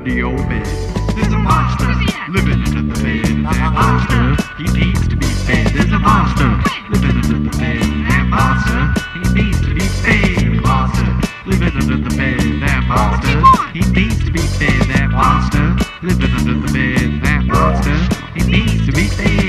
the old bed. There's a monster living under the bed. That monster, he needs to be fed. There's a monster living under the bed. That monster, he needs to be fed. Monster living under the bed. That monster, he needs to be fed. That monster living under the bed. That monster, he needs to be fed.